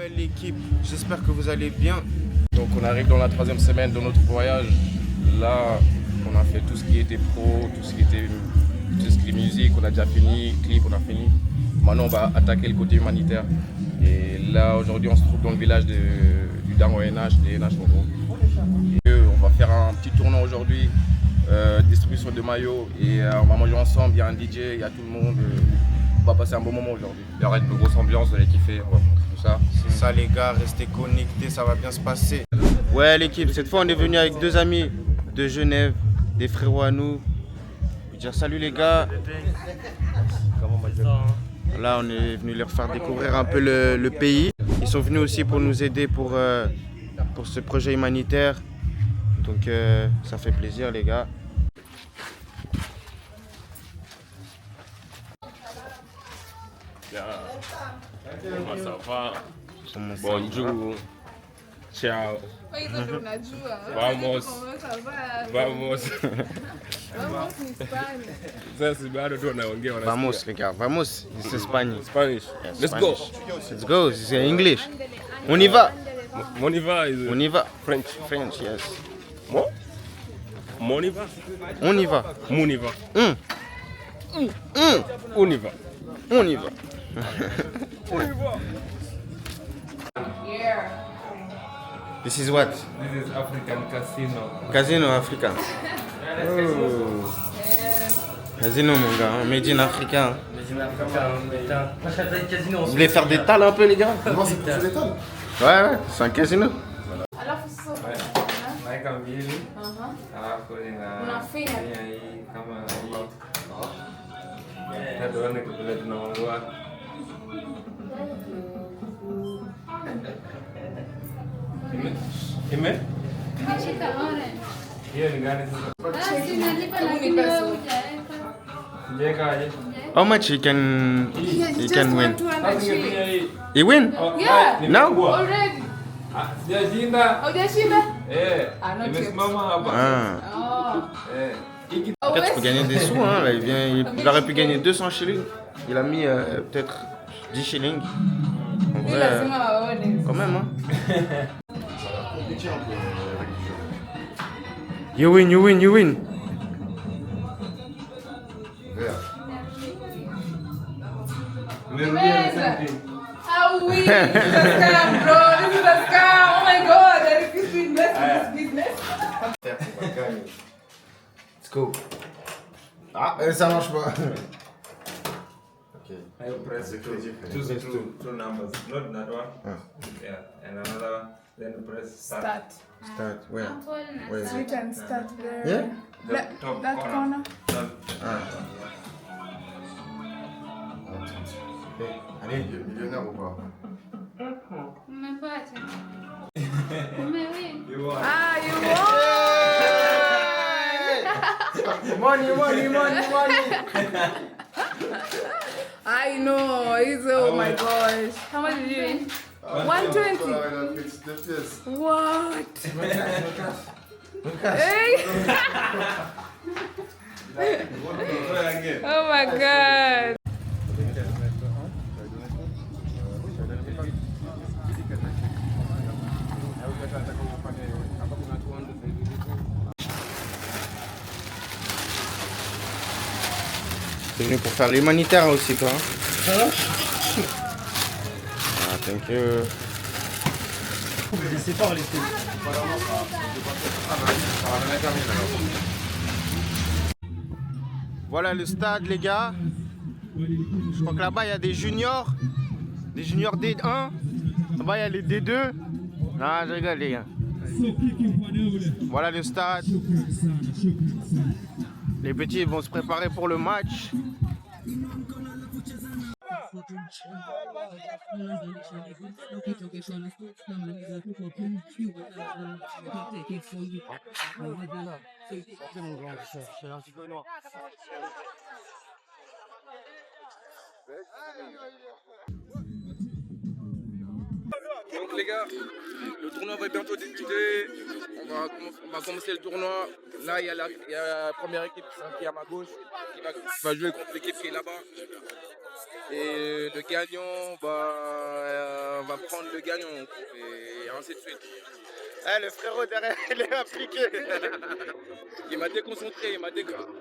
Ouais, l'équipe, j'espère que vous allez bien. Donc on arrive dans la 3e semaine de notre voyage. Là, on a fait tout ce qui était pro, tout ce qui est musique, on a déjà fini, clip, on a fini. Maintenant, on va attaquer le côté humanitaire. Et là, aujourd'hui, on se trouve dans le village du Dango NH, des NH en gros. Et on va faire un petit tournoi aujourd'hui, distribution de maillots. Et on va manger ensemble, il y a un DJ, il y a tout le monde. On va passer un bon moment aujourd'hui. Il y aura une grosse ambiance, vous allez kiffer, on va montrer tout ça. C'est ça les gars, restez connectés, ça va bien se passer. Ouais l'équipe, cette fois on est venu avec 2 amis de Genève, des frérots à nous. Je veux dire salut les gars. Là on est venu leur faire découvrir un peu le pays. Ils sont venus aussi pour nous aider pour ce projet humanitaire. Donc ça fait plaisir les gars. Comment ça va? Bonjour. Ciao. Vamos. Vamos. Sasa bado tu wanaongea wanasikia. Vamos les gars, vamos. It's Espagne. Spanish. Yeah, Let's Spanish. go. Let's go. It's English. On y va. Moniva is On y va. French. French, yes. Mo? Moniva? On y va. Muniva. Mm. Univa. On y va. This is what? This is African casino. Casino africain. Oh. Casino mon gars, made in Africa. Vous voulez faire des tales un peu les gars? Non, c'est pour les tables. Ouais, c'est un casino. Naika mbili alafu unafanya hii kama hii tuone vile tunaongea. Ime? Hiyo ni gani sasa? Jeka. How much you can win? He win? Yeah. No? Already. Sijashinda. Hujashinda? Nimesimama hapa. Ah. Hiki Peut-être tu peux gagner des sous, hein. Là, il aurait pu gagner 200 shillings. Il a mis peut-être 10 shillings. En vrai, Lazima waone. quand même, hein. You win, you win, you win. Meza. Ah oui, this is a scam, bro. This is a scam. Oh my god, I refuse to invest in this business. Let's go. Ah, ça marche pas. Ok. I press choose two numbers, not that one. Yeah, and another one. Then press start. Start. Start. Where? Where is You it? can start there. Yeah? That, top that corner. Ah. Allez, millionnaire ou pas? Umepata. You want? Ah, you won! Money, money, money, money. I know. It's, oh my gosh. How much did you win? 120. What? Hey! Oh my god. T'es venu pour faire l'humanitaire aussi, toi. Ah, thank you. Voilà le stade, les gars. Je crois que là-bas, il y a des juniors D1. Là-bas, il y a les D2. Non, je rigole, les gars. Voilà le stade. Les petits vont se préparer pour le match. Donc les gars, le tournoi va bientôt débuter. On va commencer le tournoi. Là, il y a la première équipe qui est à ma gauche, qui va jouer contre l'équipe qui est là-bas. Et le gagnant va prendre le gagnant et ainsi de suite. Eh, le frérot derrière, il est impliqué. Il m'a déconcentré, il m'a déconcentré.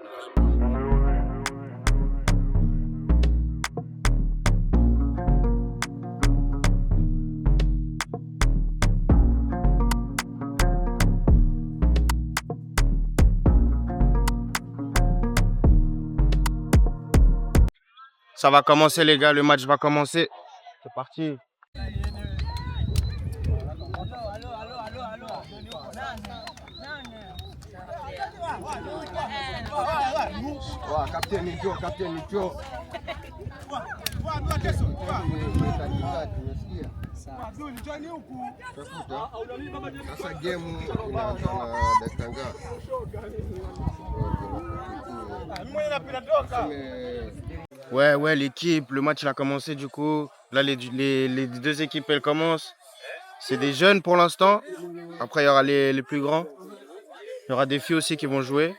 Ça va commencer les gars, le match va commencer. C'est parti. Kapteni njoo. Sasa game inaanza na dakika ngapi? Ouais, l'équipe, le match il a commencé du coup. Là, les deux équipes, elles commencent. C'est des jeunes pour l'instant. Après, il y aura les plus grands. Il y aura des filles aussi qui vont jouer.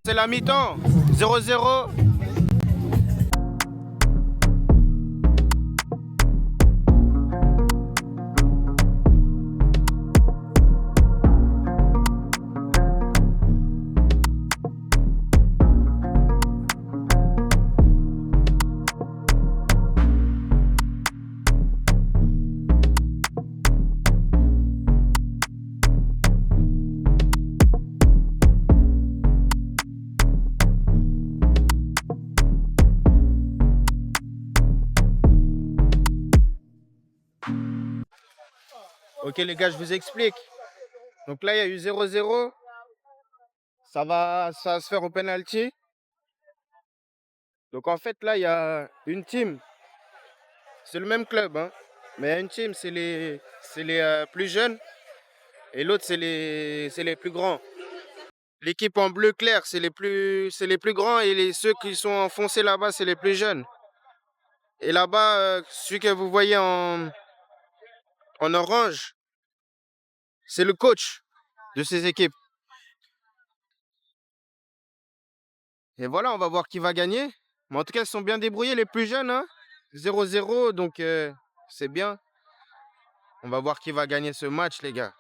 C'est la mi-temps, 0-0. Ok les gars, je vous explique. Donc là, il y a eu 0-0. Ça va se faire au penalty. Donc en fait, là, il y a une team. C'est le même club, hein. Mais il y a une team, c'est les plus jeunes. Et l'autre, c'est les plus grands. L'équipe en bleu clair, c'est les plus grands. Et ceux qui sont enfoncés là-bas, c'est les plus jeunes. Et là-bas, celui que vous voyez en orange, c'est le coach de ces équipes. Et voilà, on va voir qui va gagner. Mais en tout cas, ils sont bien débrouillés, les plus jeunes. Hein. 0-0, donc c'est bien. On va voir qui va gagner ce match, les gars.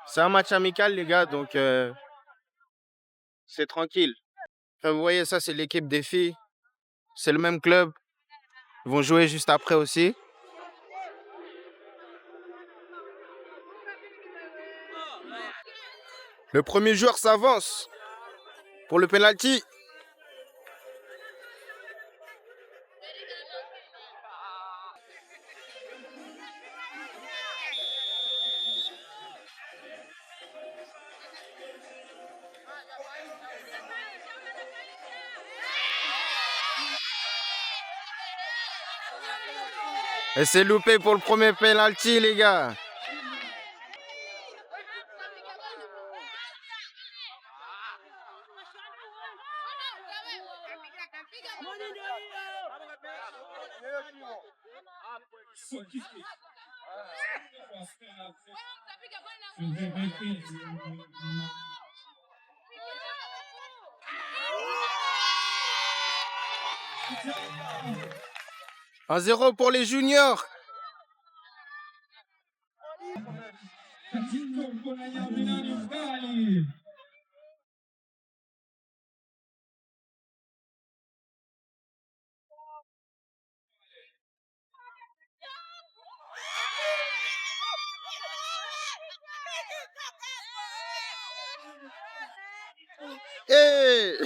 C'est un match amical, les gars, donc c'est tranquille. Enfin, vous voyez, ça, c'est l'équipe des filles. C'est le même club. Ils vont jouer juste après aussi. Le premier joueur s'avance pour le penalty. Et c'est loupé pour le premier penalty, les gars. Un 0 pour les juniors. Hey.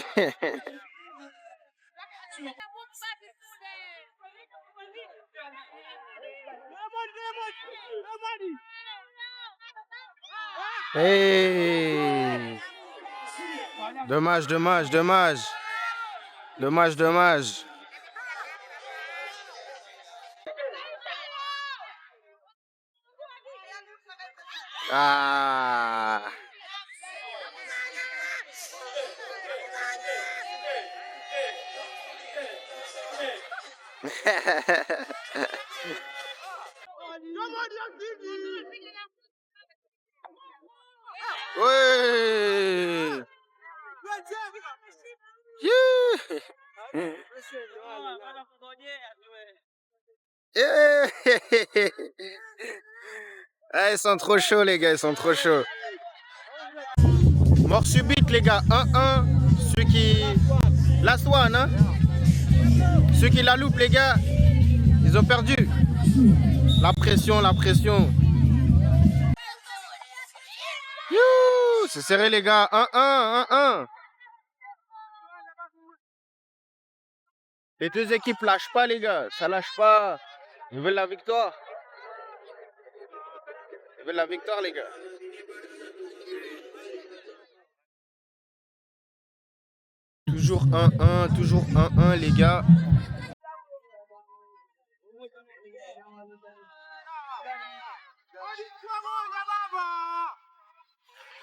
Hey. Dommage. Ah. Ouais. Yeah. Yeah. Ah, ils sont trop chauds, les gars, ils sont trop chauds. Mort subite, les gars, 1-1. Ceux qui... Last one, hein. Ceux qui la loupent, les gars, ils ont perdu. La pression, la pression. Youh, c'est serré, les gars. 1-1, 1-1. Les deux équipes lâchent pas, les gars. Ça lâche pas. Ils veulent la victoire. Ils veulent la victoire, les gars. Toujours 1-1, toujours 1-1, les gars.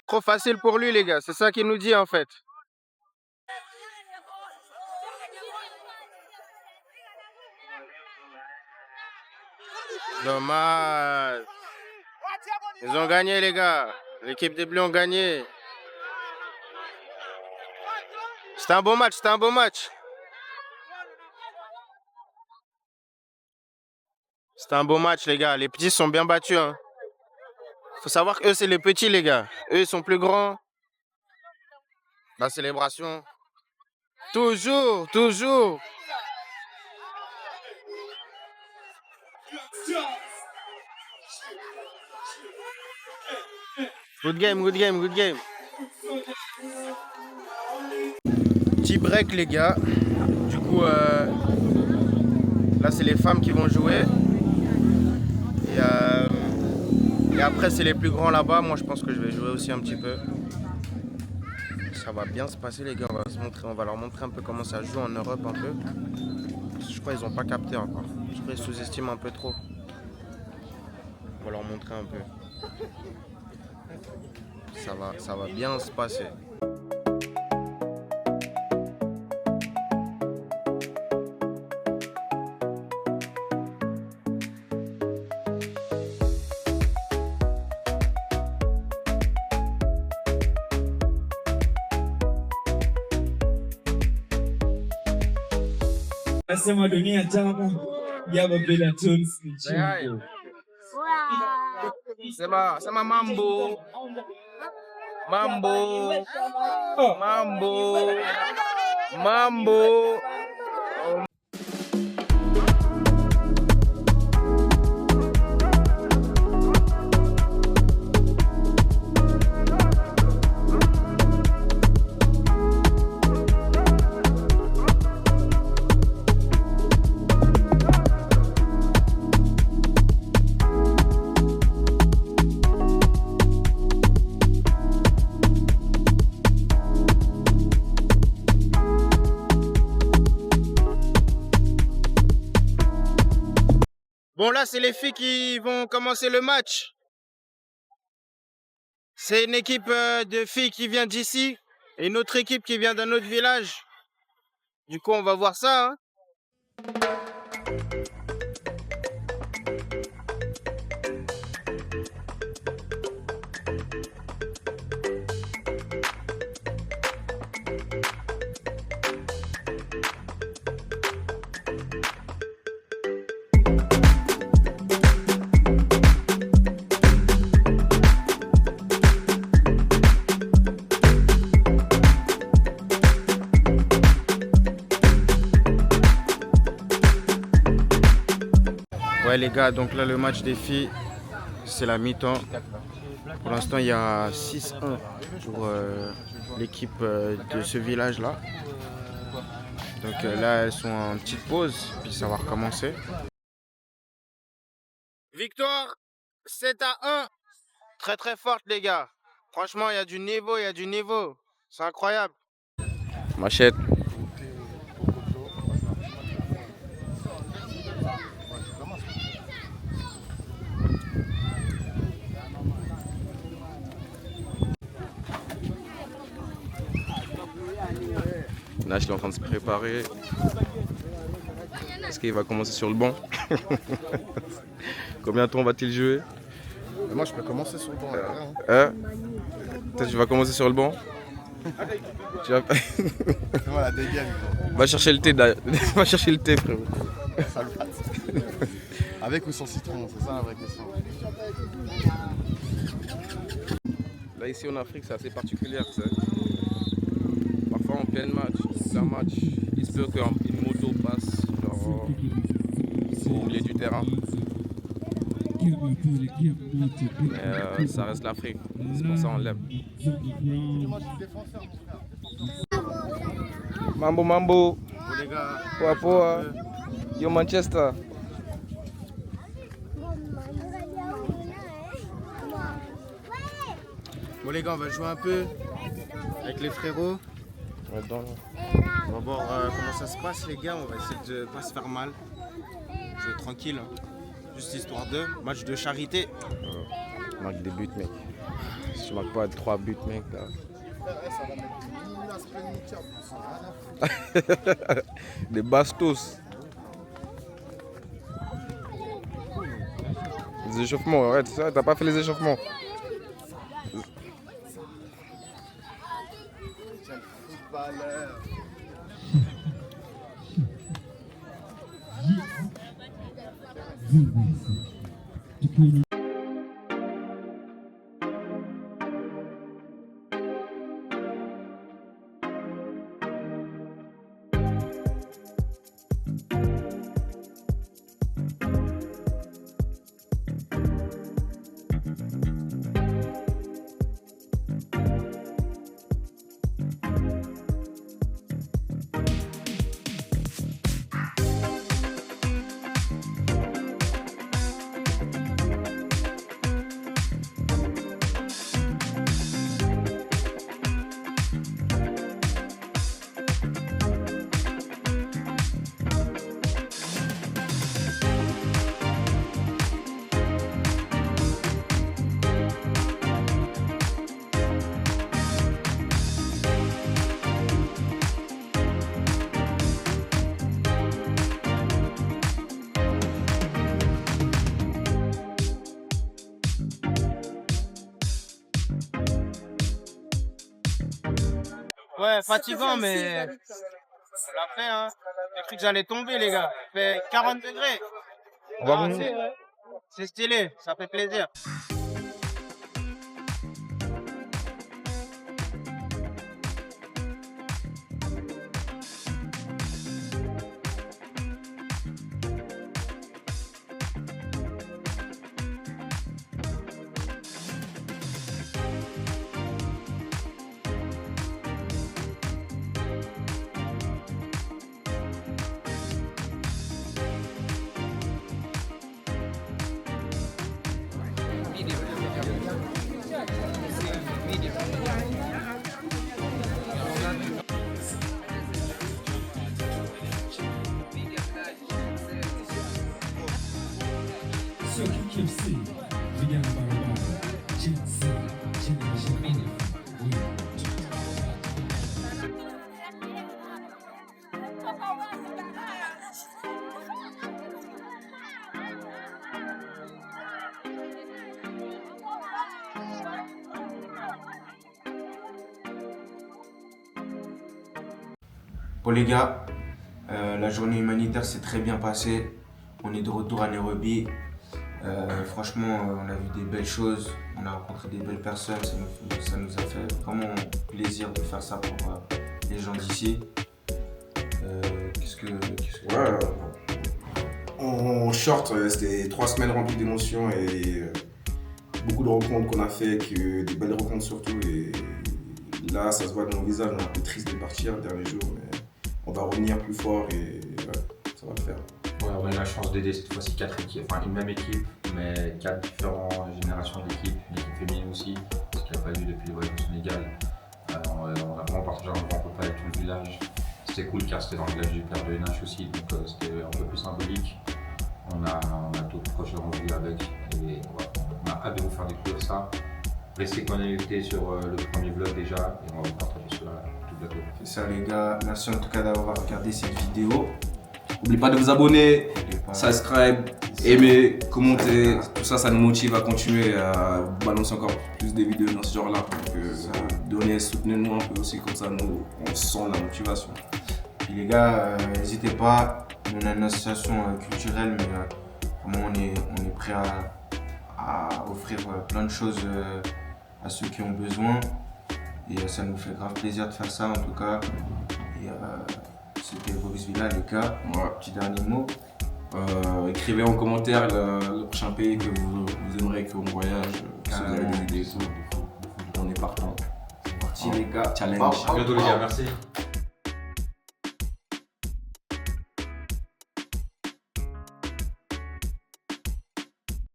Trop facile pour lui, les gars. C'est ça qu'il nous dit, en fait. Dommage. Ils ont gagné, les gars. L'équipe des Bleus ont gagné. C'était un bon match, c'était un bon match. C'était un beau match, les gars. Les petits sont bien battus. Hein. Faut savoir qu'eux, c'est les petits, les gars. Eux, ils sont plus grands. La célébration. Toujours, toujours. Good game, good game, good game. Petit break, les gars. Du coup, là, c'est les femmes qui vont jouer. Et après, c'est les plus grands là-bas. Moi, je pense que je vais jouer aussi un petit peu. Ça va bien se passer, les gars. On va leur montrer un peu comment ça joue en Europe, un peu. Je crois qu'ils n'ont pas capté encore. Je crois qu'ils sous-estiment un peu trop. On va leur montrer un peu. Ça va bien se passer. Nasema dunia tamu, jambo bila tunes ni chungu. Sema mambo. Mambo. Mambo. Mambo. Bon, là, c'est les filles qui vont commencer le match. C'est une équipe de filles qui vient d'ici et une autre équipe qui vient d'un autre village. Du coup, on va voir ça. Hein. Ouais les gars, donc là le match des filles, c'est la mi-temps. Pour l'instant il y a 6-1 pour l'équipe de ce village là. Donc là elles sont en petite pause, puis ça va recommencer. Victoire 7-1. Très très forte les gars. Franchement il y a du niveau, il y a du niveau. C'est incroyable. Machette. Ashley est en train de se préparer. Est-ce qu'il va commencer sur le banc? Combien de temps va-t-il jouer? Moi, je peux commencer sur le banc. Hein? Toi, tu vas commencer sur le banc? Tu vas... Voilà, dégaine. Va chercher le thé, va chercher le thé, frérot. Avec ou sans citron, c'est ça la vraie question. Là, ici en Afrique, c'est assez particulier, tu sais. Parfois, en plein match, il se peut qu'une moto passe genre, au milieu du terrain. Mais ça reste l'Afrique, c'est pour ça qu'on l'aime. Mambo, mambo. Les gars, Poa, poa. Yo, Manchester. bon les gars, on va jouer un peu avec les frérots. On va voir comment ça se passe les gars, on va essayer de pas se faire mal. Jouer tranquille, hein. Juste histoire de match de charité. Marque des buts, mec. Si tu marques pas 3 buts, mec, là. Des bastos. Les échauffements, arrête, ça, t'as pas fait les échauffements. Ouais, fatigant, mais on l'a fait, hein. J'ai cru que j'allais tomber, les gars. Il fait 40 degrés. On va Ah, bon. c'est stylé, ça fait plaisir. Bon les gars, la journée humanitaire s'est très bien passée. On est de retour à Nairobi. Franchement, on a vu des belles choses, on a rencontré des belles personnes. Ça nous a fait vraiment plaisir de faire ça pour les gens d'ici. Ouais, en short, c'était 3 semaines remplies d'émotions et beaucoup de rencontres qu'on a fait, des belles rencontres surtout. Et là, ça se voit dans nos visages, on est un peu triste de partir le dernier jour, mais on va revenir plus fort et ouais, ça va le faire. Ouais, on a eu la chance d'aider cette fois-ci 4 équipes, enfin une même équipe, mais 4 différentes générations d'équipes, une équipe féminine aussi, ce qu'il n'y a pas eu depuis le voyage au Sénégal. On a vraiment partagé un grand repas avec tout le village. C'était cool car c'était dans le village du père de NH aussi, donc c'était un peu plus symbolique. On a d'autres projets revus avec et on a hâte de vous faire découvrir ça. Restez connectés sur le premier vlog déjà et on va vous partager cela tout C'est ça les gars, merci en tout cas d'avoir regardé cette vidéo. N'oubliez pas de vous abonner, N'oubliez pas. subscribe, aimer, commenter. Tout ça, ça nous motive à continuer à balancer encore plus des vidéos dans ce genre-là. Donc, donnez, soutenez-nous un peu aussi, comme ça, nous, on sent la motivation. Puis les gars, n'hésitez pas, on a une association culturelle, mais vraiment on est prêt à offrir plein de choses à ceux qui ont besoin. Et ça nous fait grave plaisir de faire ça en tout cas. Et c'était Boris Villa les gars. Ouais. Petit dernier mot. Écrivez en commentaire le prochain pays que vous aimeriez qu'on voyage. Si vous avez des idées et tout. On est partant. C'est parti les gars. Challenge. À bientôt les gars, merci.